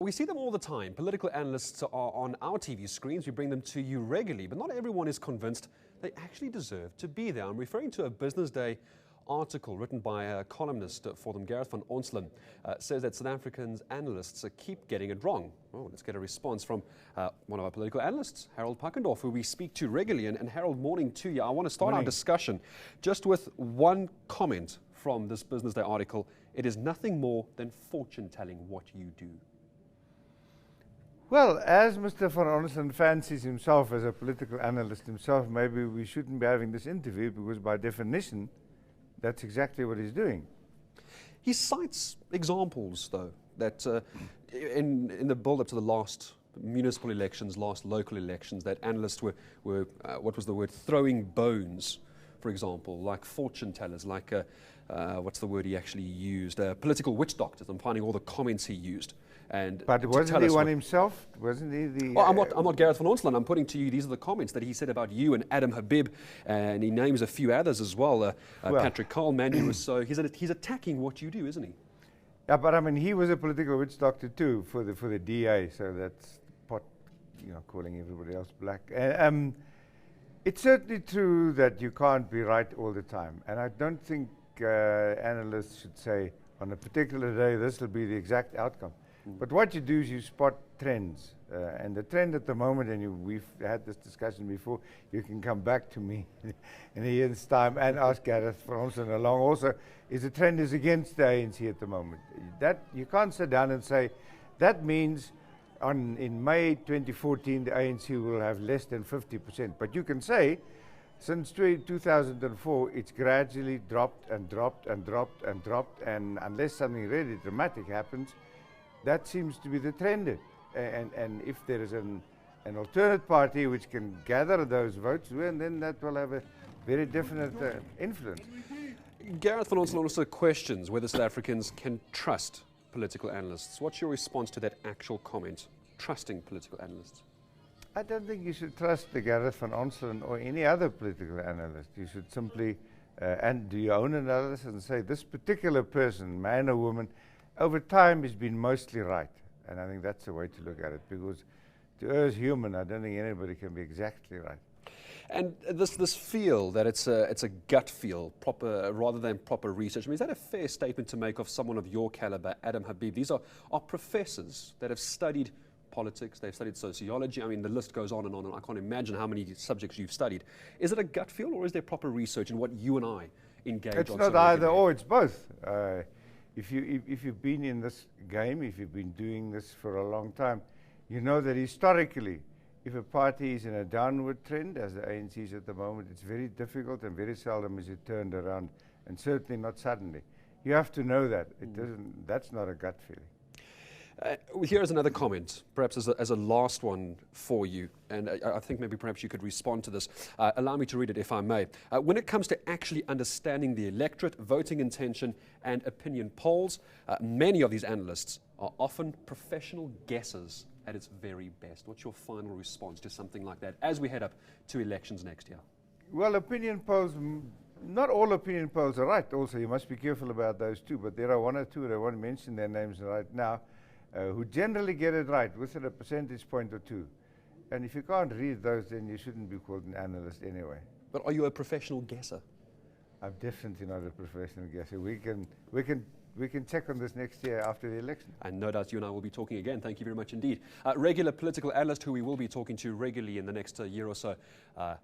We see them all the time. Political analysts are on our TV screens. We bring them to you regularly, but not everyone is convinced they actually deserve to be there. I'm referring to a Business Day article written by a columnist for them, Gareth van Onselen, says that South Africans analysts keep getting it wrong. Oh, let's get a response from one of our political analysts, Harald Pakendorf, who we speak to regularly. And Harald, morning to you. I want to start our discussion just with one comment from this Business Day article. It is nothing more than fortune-telling what you do. Well, as Mr. van Onselen fancies himself as a political analyst himself, maybe we shouldn't be having this interview because by definition, that's exactly what he's doing. He cites examples, though, that in the build-up to the last municipal elections, last local elections, that analysts were what was the word, throwing bones, for example, like fortune tellers, like, what's the word he actually used, political witch doctors. I'm finding all the comments he used. But wasn't he one himself? Wasn't he the... Well, I'm not Gareth van Onselen. I'm putting to you, these are the comments that he said about you and Adam Habib, and he names a few others as well, Patrick Carl, Manu Rousseau. He's attacking what you do, isn't he? Yeah, but I mean, he was a political witch doctor too for the DA, so that's pot, calling everybody else black. It's certainly true that you can't be right all the time, and I don't think analysts should say on a particular day this will be the exact outcome. But what you do is you spot trends, and the trend at the moment, and we've had this discussion before, you can come back to me in a year's time and ask Gareth van Onselen along also, is the trend is against the ANC at the moment. That you can't sit down and say, that means in May 2014 the ANC will have less than 50%. But you can say, since 2004, it's gradually dropped and dropped and dropped and dropped, and unless something really dramatic happens, that seems to be the trend. And if there is an alternate party which can gather those votes, well, then that will have a very definite influence. Gareth van Onselen also questions whether South Africans can trust political analysts. What's your response to that actual comment, trusting political analysts? I don't think you should trust the Gareth van Onselen or any other political analyst. You should simply do your own analysis and say this particular person, man or woman, over time has been mostly right. And I think that's the way to look at it, because to us human, I don't think anybody can be exactly right. And this feel that it's a gut feel, proper rather than proper research. I mean, is that a fair statement to make of someone of your caliber, Adam Habib? These are professors that have studied politics, they've studied sociology. I mean, the list goes on and on, and I can't imagine how many subjects you've studied. Is it a gut feel, or is there proper research in what you and I engage on? It's not either or, it's both. If you've been in this game, if you've been doing this for a long time, you know that historically, if a party is in a downward trend, as the ANC is at the moment, it's very difficult and very seldom is it turned around, and certainly not suddenly. You have to know that. That's not a gut feeling. Here's another comment, perhaps as a last one for you, and I think maybe perhaps you could respond to this. Allow me to read it, if I may. When it comes to actually understanding the electorate, voting intention, and opinion polls, many of these analysts are often professional guessers at its very best. What's your final response to something like that as we head up to elections next year? Well, opinion polls, not all opinion polls are right. Also, you must be careful about those too, but there are one or two, and I won't mention their names right now, who generally get it right within a percentage point or two. And if you can't read those, then you shouldn't be called an analyst anyway. But are you a professional guesser? I'm definitely not a professional guesser. We can check on this next year after the election. And no doubt you and I will be talking again. Thank you very much indeed. Regular political analyst who we will be talking to regularly in the next year or so,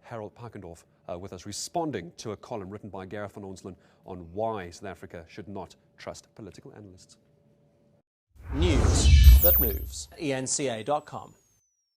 Harald Pakendorf, with us, responding to a column written by Gareth van Onselen on why South Africa should not trust political analysts. News that moves. eNCA.com.